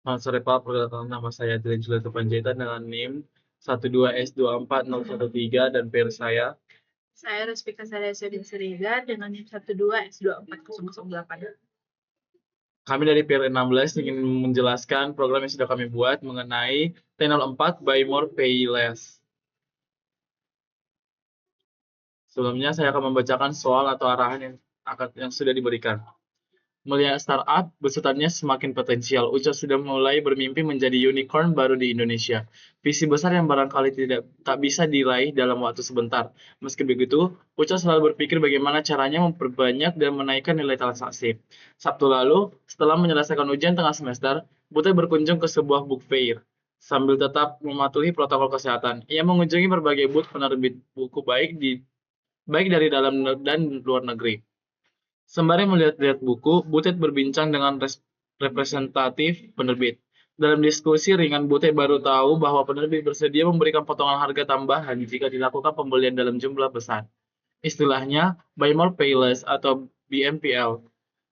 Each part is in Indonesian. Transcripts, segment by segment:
Selamat sore Pak, perkenalkan nama saya Adrian Julito Panjaitan dengan NIM 12S24013 dan peer saya. Saya Ruspika Saria Sudin Siregar dengan NIM 12S24008. Kami dari peer 16 ingin menjelaskan program yang sudah kami buat mengenai T04 Buy More Pay Less. Sebelumnya saya akan membacakan soal atau arahan yang sudah diberikan. Melihat startup, besutannya semakin potensial. Uca sudah mulai bermimpi menjadi unicorn baru di Indonesia. Visi besar yang barangkali tak bisa diraih dalam waktu sebentar. Meski begitu, Uca selalu berpikir bagaimana caranya memperbanyak dan menaikkan nilai transaksi. Sabtu lalu, setelah menyelesaikan ujian tengah semester, Butet berkunjung ke sebuah book fair. Sambil tetap mematuhi protokol kesehatan, ia mengunjungi berbagai booth penerbit buku baik dari dalam dan luar negeri. Sembari melihat-lihat buku, Butet berbincang dengan representatif penerbit. Dalam diskusi ringan, Butet baru tahu bahwa penerbit bersedia memberikan potongan harga tambahan jika dilakukan pembelian dalam jumlah besar. Istilahnya, Buy More Pay Less atau BMPL.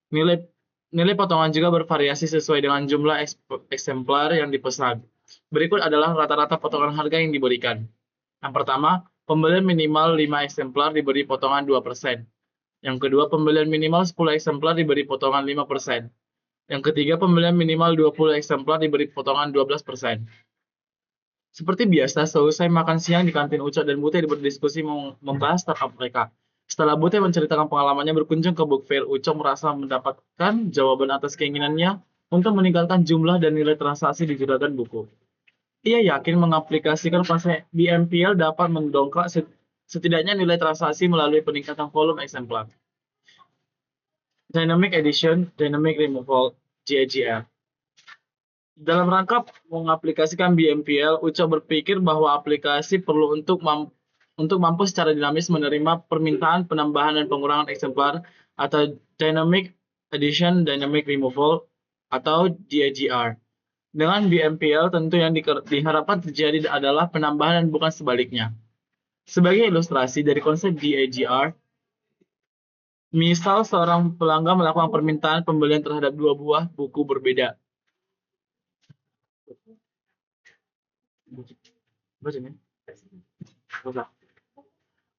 Nilai nilai potongan juga bervariasi sesuai dengan jumlah eksemplar yang dipesan. Berikut adalah rata-rata potongan harga yang diberikan. Yang pertama, pembelian minimal 5 eksemplar diberi potongan 2%. Yang kedua, pembelian minimal 10 eksemplar diberi potongan 5%. Yang ketiga, pembelian minimal 20 eksemplar diberi potongan 12%. Seperti biasa, selesai makan siang di kantin Ucok dan Bute berdiskusi membahas startup mereka. Setelah Bute menceritakan pengalamannya berkunjung ke book fair, Ucok merasa mendapatkan jawaban atas keinginannya untuk meningkatkan jumlah dan nilai transaksi di juragan buku. Ia yakin mengaplikasikan konsep BMPL dapat mendongkrak setidaknya nilai transaksi melalui peningkatan volume eksemplar. Dynamic Edition, Dynamic Removal, GAGR. Dalam rangka mengaplikasikan BMPL, Uca berpikir bahwa aplikasi perlu untuk mampu secara dinamis menerima permintaan penambahan dan pengurangan eksemplar atau Dynamic Addition, Dynamic Removal atau DAGR. Dengan BMPL, tentu yang diharapkan terjadi adalah penambahan dan bukan sebaliknya. Sebagai ilustrasi dari konsep DAGR, misal seorang pelanggan melakukan permintaan pembelian terhadap dua buah buku berbeda.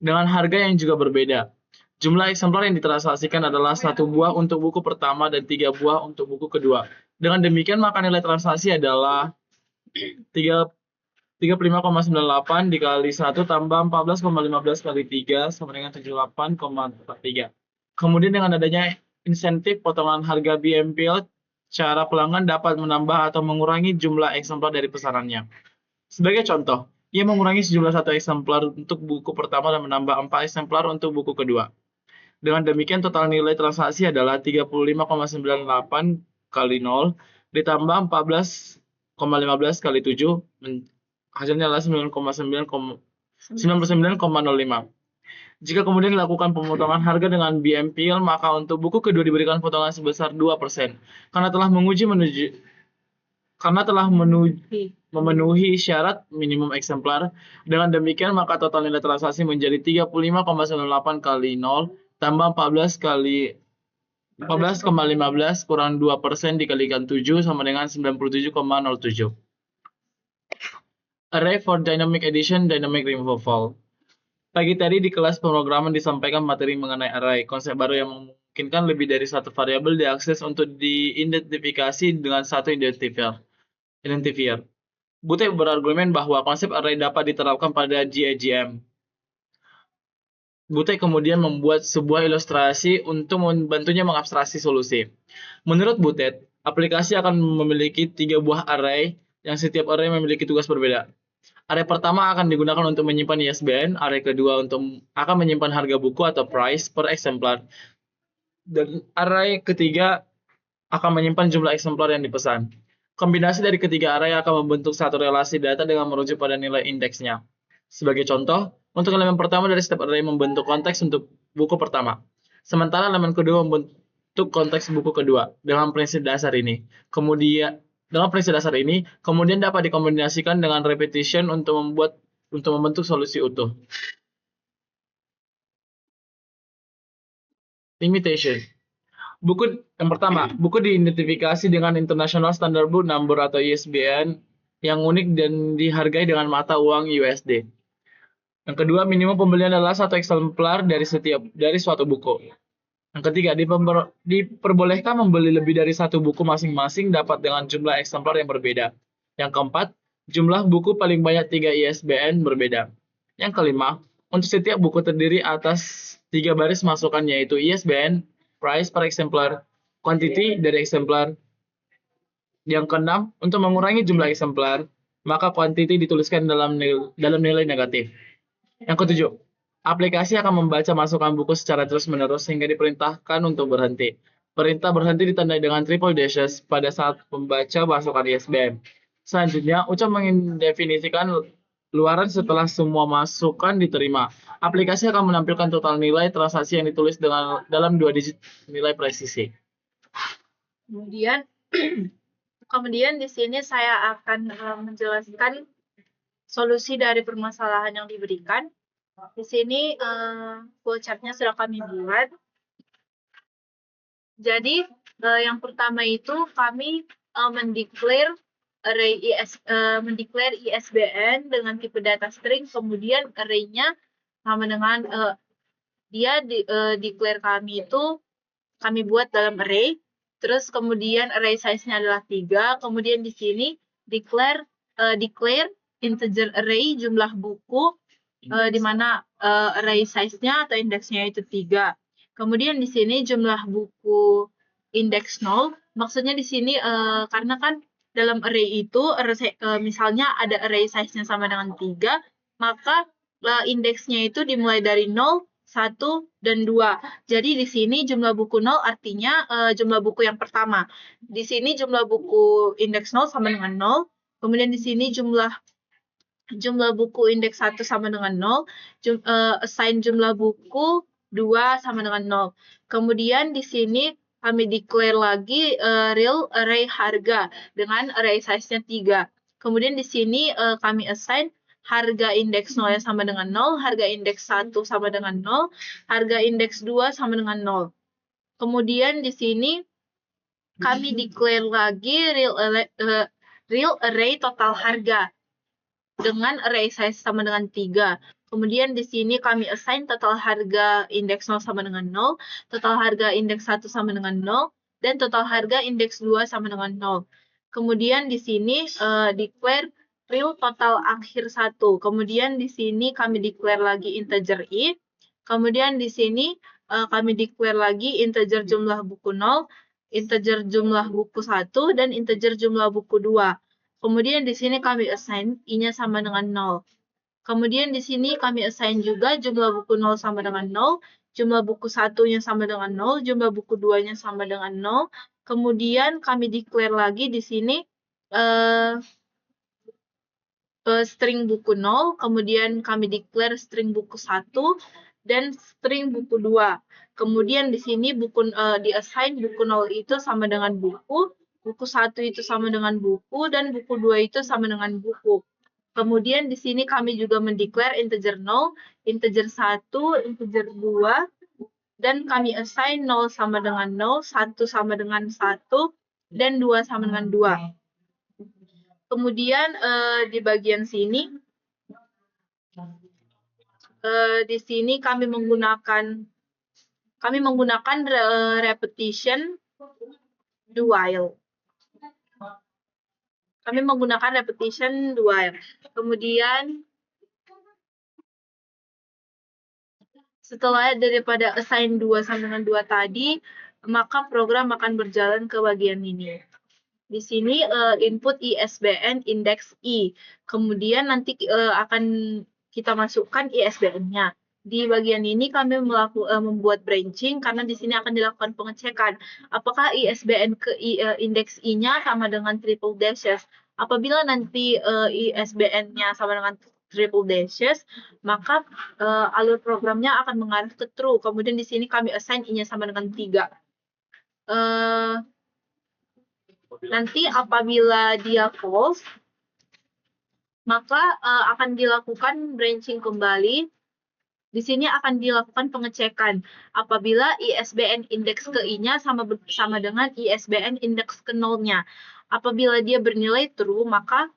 Dengan harga yang juga berbeda. Jumlah eksemplar yang ditransaksikan adalah satu buah untuk buku pertama dan 3 buah untuk buku kedua. Dengan demikian, maka nilai transaksi adalah 35,98 dikali 1 tambah 14,15 kali 3 sama dengan 78,43. Kemudian dengan adanya insentif potongan harga BMPL, cara pelanggan dapat menambah atau mengurangi jumlah eksemplar dari pesanannya. Sebagai contoh, ia mengurangi sejumlah 1 eksemplar untuk buku pertama dan menambah 4 eksemplar untuk buku kedua. Dengan demikian total nilai transaksi adalah 35,98 kali 0 ditambah 14,15 kali 7, hasilnya adalah 99,05. Jika kemudian dilakukan pemotongan harga dengan BMPL, maka untuk buku kedua diberikan potongan sebesar 2%. Karena telah memenuhi syarat minimum eksemplar. Dengan demikian, maka total nilai transaksi menjadi 35,98 kali 0 tambah 14,15 kurang 2% dikalikan 7 sama dengan 97,07. Array for Dynamic Addition, Dynamic Removal. Pagi tadi di kelas pemrograman disampaikan materi mengenai array, konsep baru yang memungkinkan lebih dari satu variabel diakses untuk diidentifikasi dengan satu identifier. Butet berargumen bahwa konsep array dapat diterapkan pada GAGM. Butet kemudian membuat sebuah ilustrasi untuk membantunya mengabstraksi solusi. Menurut Butet, aplikasi akan memiliki 3 buah array yang setiap array memiliki tugas berbeda. Array pertama akan digunakan untuk menyimpan ISBN, array kedua akan menyimpan harga buku atau price per eksemplar, dan array ketiga akan menyimpan jumlah eksemplar yang dipesan. Kombinasi dari ketiga array akan membentuk satu relasi data dengan merujuk pada nilai indeksnya. Sebagai contoh, untuk elemen pertama dari setiap array membentuk konteks untuk buku pertama, sementara elemen kedua membentuk konteks buku kedua dengan prinsip dasar ini. Kemudian dapat dikombinasikan dengan repetition untuk membentuk solusi utuh. Limitation. Buku yang pertama, buku diidentifikasi dengan International Standard Book Number atau ISBN yang unik dan dihargai dengan mata uang USD. Yang kedua, minimum pembelian adalah satu eksemplar dari suatu buku. Yang ketiga, diperbolehkan membeli lebih dari satu buku masing-masing dapat dengan jumlah eksemplar yang berbeda. Yang keempat, jumlah buku paling banyak 3 ISBN berbeda. Yang kelima, untuk setiap buku terdiri atas 3 baris masukan yaitu ISBN, price per eksemplar, quantity dari eksemplar. Yang keenam, untuk mengurangi jumlah eksemplar, maka quantity dituliskan dalam nilai negatif. Yang ketujuh, aplikasi akan membaca masukan buku secara terus-menerus sehingga diperintahkan untuk berhenti. Perintah berhenti ditandai dengan triple dashes pada saat membaca masukan ISBN. Selanjutnya, Uca mendefinisikan luaran setelah semua masukan diterima. Aplikasi akan menampilkan total nilai transaksi yang ditulis dalam 2 digit nilai presisi. Kemudian di sini saya akan menjelaskan solusi dari permasalahan yang diberikan. Di sini flowchart-nya sudah kami buat. Jadi yang pertama itu kami mendeklar ISBN dengan tipe data string, kemudian array-nya sama dengan declare kami itu kami buat dalam array. Terus kemudian array size-nya adalah 3. Kemudian di sini declare integer array jumlah buku di mana array size-nya atau indeksnya itu 3. Kemudian di sini jumlah buku indeks 0. Maksudnya di sini karena kan dalam array itu misalnya ada array size-nya sama dengan 3, maka indeksnya itu dimulai dari 0, 1, dan 2. Jadi di sini jumlah buku 0 artinya jumlah buku yang pertama. Di sini jumlah buku indeks 0 sama dengan 0. Kemudian di sini jumlah buku indeks 1 sama dengan 0. Assign jumlah buku 2 sama dengan 0. Kemudian di sini kami declare lagi real array harga dengan array size-nya 3. Kemudian di sini kami assign harga indeks 0 yang sama dengan 0, harga indeks 1 sama dengan 0, harga indeks 2 sama dengan 0. Kemudian di sini kami declare lagi real array total harga dengan array size sama dengan 3. Kemudian di sini kami assign total harga indeks 0 sama dengan 0, total harga indeks 1 sama dengan 0, dan total harga indeks 2 sama dengan 0. Kemudian di sini declare real total akhir 1. Kemudian di sini kami declare lagi integer i. Kemudian di sini kami declare lagi integer jumlah buku 0, integer jumlah buku 1, dan integer jumlah buku 2. Kemudian di sini kami assign i-nya sama dengan 0. Kemudian di sini kami assign juga jumlah buku 0 sama dengan 0, jumlah buku 1-nya sama dengan 0, jumlah buku 2-nya sama dengan 0. Kemudian kami declare lagi di sini string buku 0, kemudian kami declare string buku 1 dan string buku 2. Kemudian di sini di-assign buku 0 itu sama dengan buku 1 itu sama dengan buku, dan buku 2 itu sama dengan buku. Kemudian di sini kami juga mendeklar integer 0, integer 1, integer 2, dan kami assign 0 sama dengan 0, 1 sama dengan 1, dan 2 sama dengan 2. Kemudian di bagian sini, di sini kami menggunakan repetition do while. Kami menggunakan repetition do while. Kemudian setelah daripada assign 2 sama dengan 2 tadi, maka program akan berjalan ke bagian ini. Di sini input ISBN index I. Kemudian nanti akan kita masukkan ISBN-nya. Di bagian ini kami membuat branching karena di sini akan dilakukan pengecekan apakah ISBN ke indeks I-nya sama dengan triple dashes. Apabila nanti ISBN-nya sama dengan triple dashes, maka alur programnya akan mengarah ke true. Kemudian di sini kami assign I-nya sama dengan 3. Nanti apabila dia false, maka akan dilakukan branching kembali Di sini akan dilakukan pengecekan apabila ISBN indeks ke I-nya sama dengan ISBN indeks ke 0-nya. Apabila dia bernilai true, maka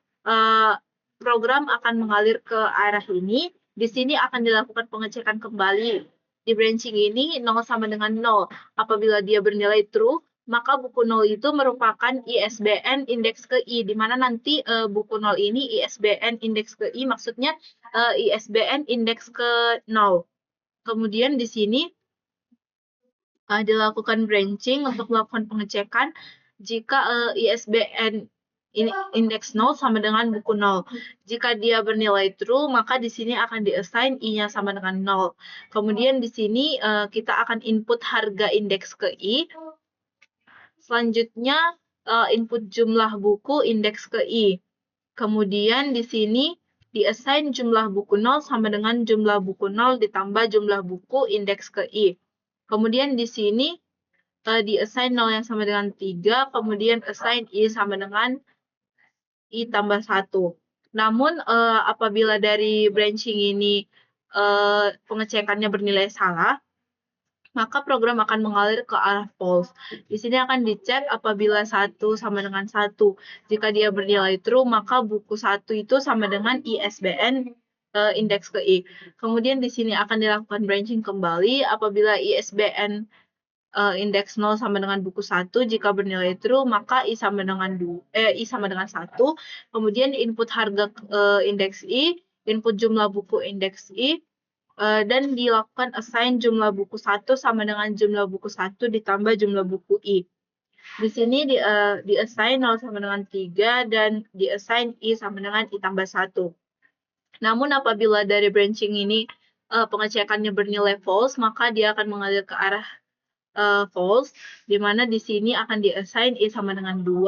program akan mengalir ke arah ini. Di sini akan dilakukan pengecekan kembali. Di branching ini 0 sama dengan 0. Apabila dia bernilai true, maka buku 0 itu merupakan ISBN indeks ke I, di mana nanti buku 0 ini ISBN indeks ke I, maksudnya ISBN indeks ke 0. Kemudian di sini dilakukan branching untuk melakukan pengecekan jika ISBN indeks 0 sama dengan buku 0. Jika dia bernilai true, maka di sini akan di-assign I-nya sama dengan 0. Kemudian di sini kita akan input harga indeks ke I. Selanjutnya input jumlah buku indeks ke I. Kemudian di sini di-assign jumlah buku 0 sama dengan jumlah buku 0 ditambah jumlah buku indeks ke I. Kemudian di sini di-assign 0 yang sama dengan 3, kemudian assign I sama dengan I tambah 1. Namun apabila dari branching ini pengecekannya bernilai salah, maka program akan mengalir ke arah false. Di sini akan dicek apabila 1 sama dengan 1. Jika dia bernilai true, maka buku 1 itu sama dengan ISBN indeks ke I. Kemudian di sini akan dilakukan branching kembali apabila ISBN indeks 0 sama dengan buku 1. Jika bernilai true, maka I sama dengan 1. Kemudian input harga indeks I, input jumlah buku indeks I, dan dilakukan assign jumlah buku 1 sama dengan jumlah buku 1 ditambah jumlah buku I. Di sini di-assign 0 sama dengan 3 dan di-assign I sama dengan I tambah 1. Namun apabila dari branching ini pengecekannya bernilai false, maka dia akan mengalir ke arah false, di mana di sini akan di-assign I sama dengan 2,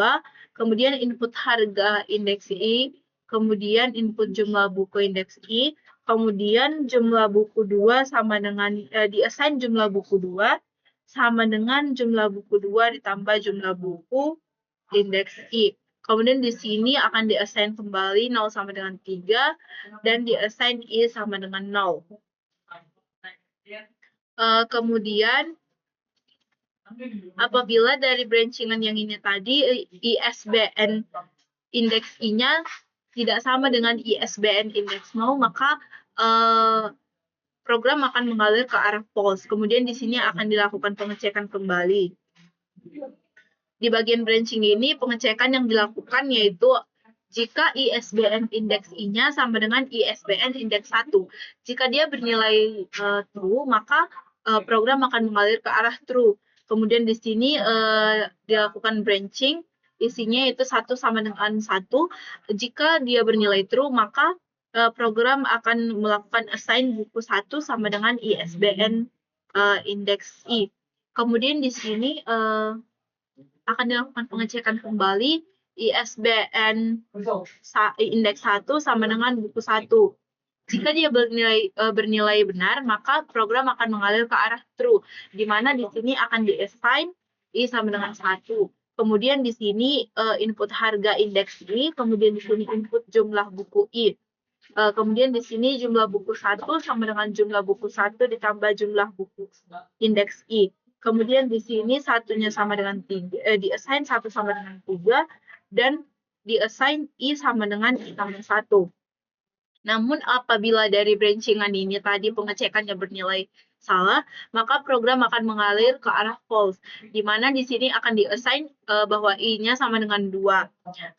kemudian input harga indeks I, kemudian input jumlah buku indeks I, kemudian jumlah buku 2 sama dengan di-assign jumlah buku 2 sama dengan jumlah buku 2 ditambah jumlah buku indeks I. Kemudian di sini akan di-assign kembali 0 sama dengan 3 dan di-assign I sama dengan 0. Kemudian apabila dari branchingan yang ini tadi ISBN indeks I-nya tidak sama dengan ISBN indeks 0, maka program akan mengalir ke arah false. Kemudian di sini akan dilakukan pengecekan kembali. Di bagian branching ini pengecekan yang dilakukan yaitu jika ISBN indeks I-nya sama dengan ISBN indeks 1. Jika dia bernilai true, maka program akan mengalir ke arah true. Kemudian di sini dilakukan branching, isinya itu 1 sama dengan 1. Jika dia bernilai true, maka program akan melakukan assign buku 1 sama dengan ISBN indeks I. Kemudian di sini akan dilakukan pengecekan kembali ISBN indeks 1 sama dengan buku 1. Jika dia bernilai benar, maka program akan mengalir ke arah true, di mana di sini akan di-assign I sama dengan 1. Kemudian di sini input harga indeks I, kemudian di sini input jumlah buku I. Kemudian di sini jumlah buku 1 sama dengan jumlah buku 1 ditambah jumlah buku indeks I. Kemudian di sini satunya sama dengan 3, di-assign 1 sama dengan 3, dan di-assign I sama dengan I tambah 1. Namun apabila dari branchingan ini tadi pengecekannya bernilai salah, maka program akan mengalir ke arah false, di mana di sini akan di-assign bahwa I-nya sama dengan 2.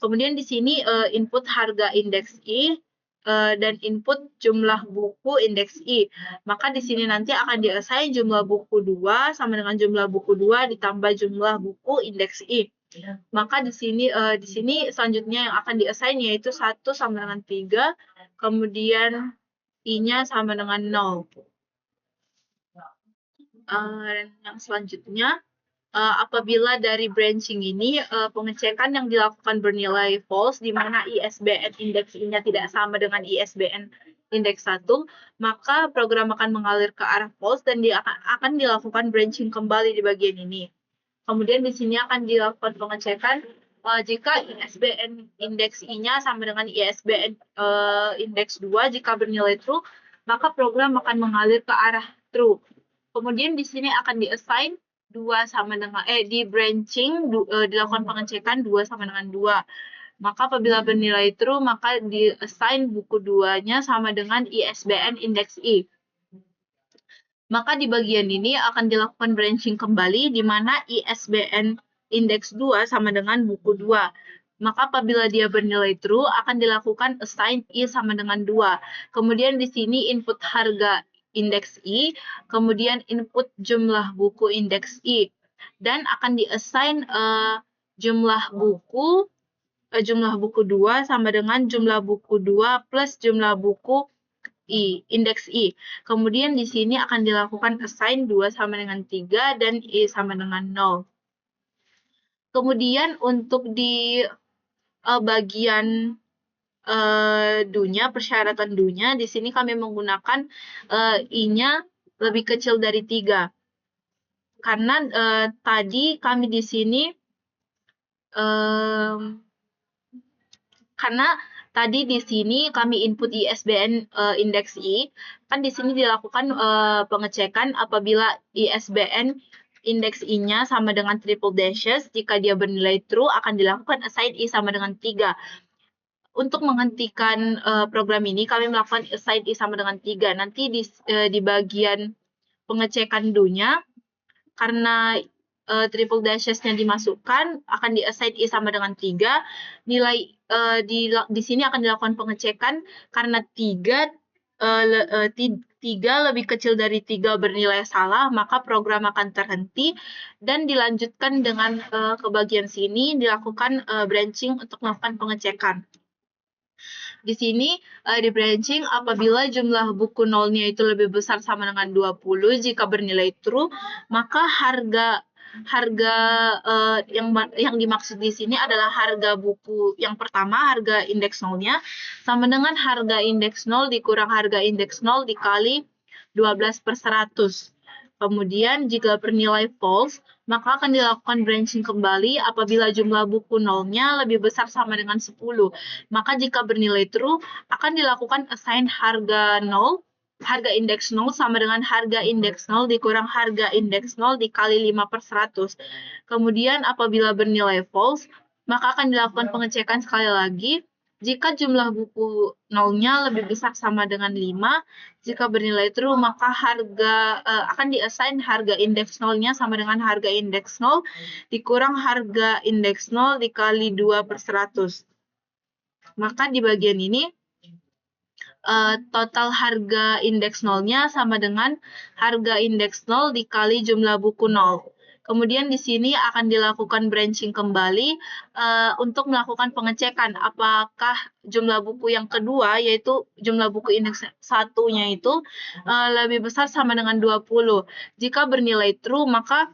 Kemudian di sini input harga indeks I dan input jumlah buku indeks I. Maka di sini nanti akan di-assign jumlah buku 2 sama dengan jumlah buku 2 ditambah jumlah buku indeks I. Maka di sini selanjutnya yang akan di-assign yaitu 1 sama dengan 3, kemudian I-nya sama dengan 0. Dan yang selanjutnya, apabila dari branching ini pengecekan yang dilakukan bernilai false, di mana ISBN indeks I-nya tidak sama dengan ISBN indeks 1, maka program akan mengalir ke arah false dan dia akan dilakukan branching kembali di bagian ini. Kemudian di sini akan dilakukan pengecekan jika ISBN indeks I-nya sama dengan ISBN indeks 2, jika bernilai true, maka program akan mengalir ke arah true. Kemudian di sini akan di-assign 2 sama dengan di branching dilakukan pengecekan 2 sama dengan 2. Maka apabila bernilai true, maka di-assign buku 2-nya sama dengan ISBN indeks I. Maka di bagian ini akan dilakukan branching kembali di mana ISBN indeks 2 sama dengan buku 2. Maka apabila dia bernilai true, akan dilakukan assign I sama dengan 2. Kemudian di sini input harga indeks I, kemudian input jumlah buku indeks I. Dan akan di-assign jumlah buku 2 sama dengan jumlah buku 2 plus jumlah buku indeks I. Kemudian di sini akan dilakukan assign 2 sama dengan 3 dan I sama dengan 0. Kemudian untuk di bagian do-nya, persyaratan do-nya, di sini kami menggunakan I-nya lebih kecil dari 3. Karena tadi kami di sini karena tadi di sini kami input ISBN indeks I, kan di sini dilakukan pengecekan apabila ISBN indeks I-nya sama dengan triple dashes, jika dia bernilai true akan dilakukan assign I sama dengan 3. Untuk menghentikan program ini, kami melakukan assign I sama dengan 3. Nanti di bagian pengecekan do-nya, karena triple dashes-nya dimasukkan, akan di-assign I sama dengan 3. Nilai di sini akan dilakukan pengecekan karena 3 lebih kecil dari 3 bernilai salah, maka program akan terhenti dan dilanjutkan dengan ke bagian sini dilakukan branching untuk melakukan pengecekan. Di sini di branching apabila jumlah buku nolnya itu lebih besar sama dengan 20, jika bernilai true, maka harga yang dimaksud di sini adalah harga buku yang pertama, harga indeks nolnya, sama dengan harga indeks 0 dikurang harga indeks 0 dikali 12/100. Kemudian jika bernilai false, maka akan dilakukan branching kembali apabila jumlah buku nolnya lebih besar sama dengan 10. Maka jika bernilai true, akan dilakukan assign harga 0, harga indeks 0 sama dengan harga indeks 0 dikurang harga indeks 0 dikali 5/100. Kemudian apabila bernilai false, maka akan dilakukan pengecekan sekali lagi. Jika jumlah buku nolnya lebih besar sama dengan 5, jika bernilai true, maka akan di-assign harga indeks nolnya sama dengan harga indeks 0 dikurang harga indeks 0 dikali 2/100. Maka di bagian ini total harga indeks nolnya sama dengan harga indeks 0 dikali jumlah buku 0. Kemudian di sini akan dilakukan branching kembali untuk melakukan pengecekan apakah jumlah buku yang kedua, yaitu jumlah buku indeks 1-nya itu lebih besar sama dengan 20. Jika bernilai true, maka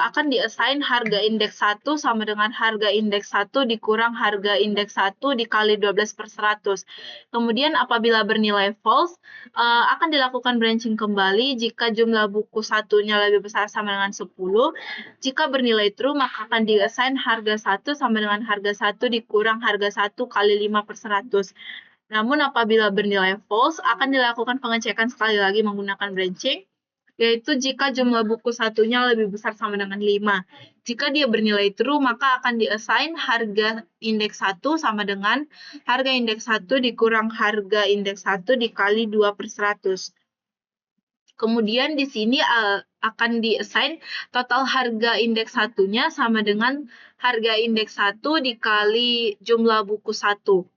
akan di-assign harga indeks 1 sama dengan harga indeks 1 dikurang harga indeks 1 dikali 12/100. Kemudian apabila bernilai false, akan dilakukan branching kembali jika jumlah buku 1-nya lebih besar sama dengan 10. Jika bernilai true, maka akan di-assign harga 1 sama dengan harga 1 dikurang harga 1 kali 5/100. Namun apabila bernilai false, akan dilakukan pengecekan sekali lagi menggunakan branching, yaitu jika jumlah buku 1-nya lebih besar sama dengan 5. Jika dia bernilai true, maka akan di-assign harga indeks 1 sama dengan harga indeks 1 dikurang harga indeks 1 dikali 2/100. Kemudian di sini akan di-assign total harga indeks 1-nya sama dengan harga indeks 1 dikali jumlah buku 1.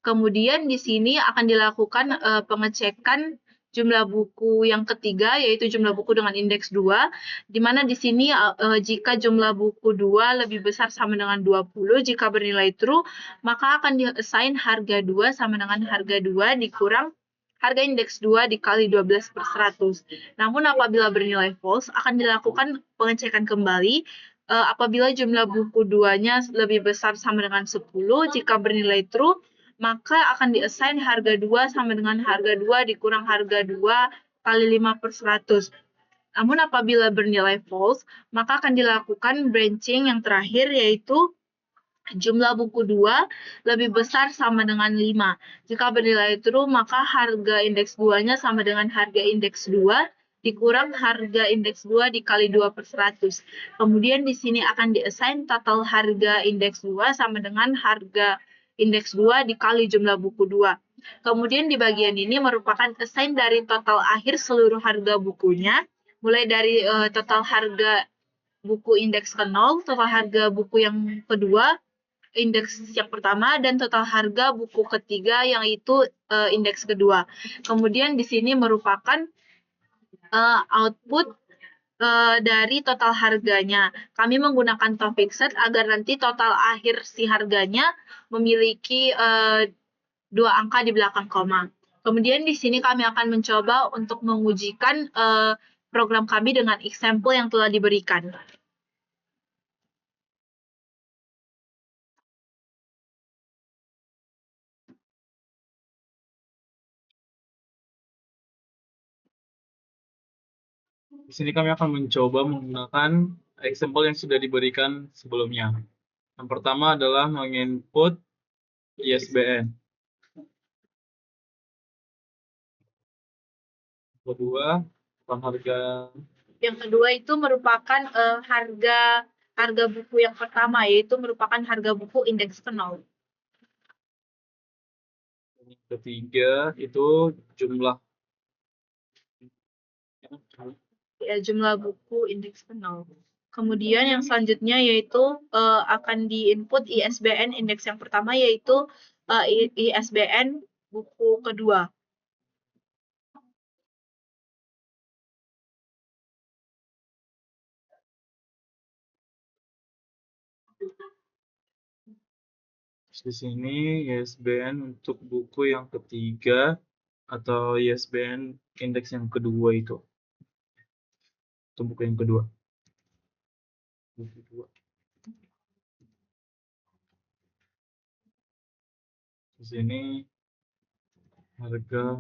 Kemudian di sini akan dilakukan pengecekan jumlah buku yang ketiga, yaitu jumlah buku dengan indeks 2, di mana di sini jika jumlah buku 2 lebih besar sama dengan 20, jika bernilai true, maka akan di-assign harga 2 sama dengan harga 2 dikurang harga indeks 2 dikali 12/100. Namun apabila bernilai false, akan dilakukan pengecekan kembali apabila jumlah buku 2-nya lebih besar sama dengan 10, jika bernilai true, maka akan di-assign harga 2 sama dengan harga 2 dikurang harga 2 kali 5/100. Namun apabila bernilai false, maka akan dilakukan branching yang terakhir, yaitu Jumlah buku 2 lebih besar sama dengan 5. Jika bernilai true, maka harga indeks 2-nya sama dengan harga indeks 2 dikurang harga indeks 2 dikali 2/100. Kemudian di sini akan di-assign total harga indeks 2 sama dengan harga indeks 2 dikali jumlah buku 2. Kemudian di bagian ini merupakan assign dari total akhir seluruh harga bukunya, mulai dari total harga buku indeks ke-0, total harga buku yang kedua, indeks yang pertama, dan total harga buku ketiga yang itu indeks kedua. Kemudian di sini merupakan output dari total harganya. Kami menggunakan topic set agar nanti total akhir si harganya memiliki 2 angka di belakang koma. Kemudian di sini kami akan mencoba untuk mengujikan program kami dengan example yang telah diberikan. Di sini kami akan mencoba menggunakan example yang sudah diberikan sebelumnya. Yang pertama adalah menginput ISBN. Kedua, harga. Yang kedua itu merupakan harga buku yang pertama, yaitu merupakan harga buku indeks ke-0. Yang ketiga itu jumlah jumlah buku indeks ke-0. Kemudian yang selanjutnya yaitu akan di-input ISBN indeks yang pertama, yaitu ISBN buku kedua. di sini ISBN untuk buku yang ketiga atau ISBN indeks yang kedua itu. Itu buku yang kedua. Di sini harga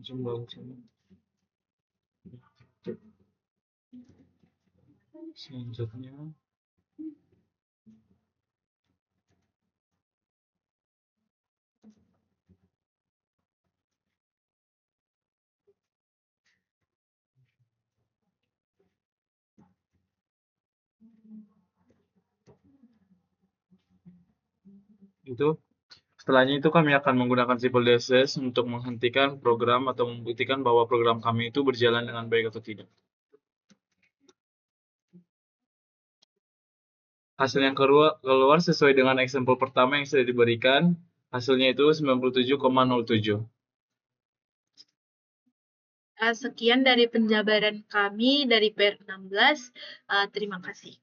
jumlah selanjutnya itu. Setelahnya itu kami akan menggunakan simple DSS untuk menghentikan program atau membuktikan bahwa program kami itu berjalan dengan baik atau tidak. Hasil yang keluar sesuai dengan example pertama yang sudah diberikan. Hasilnya itu 97,07. Sekian dari penjabaran kami dari PR 16. Terima kasih.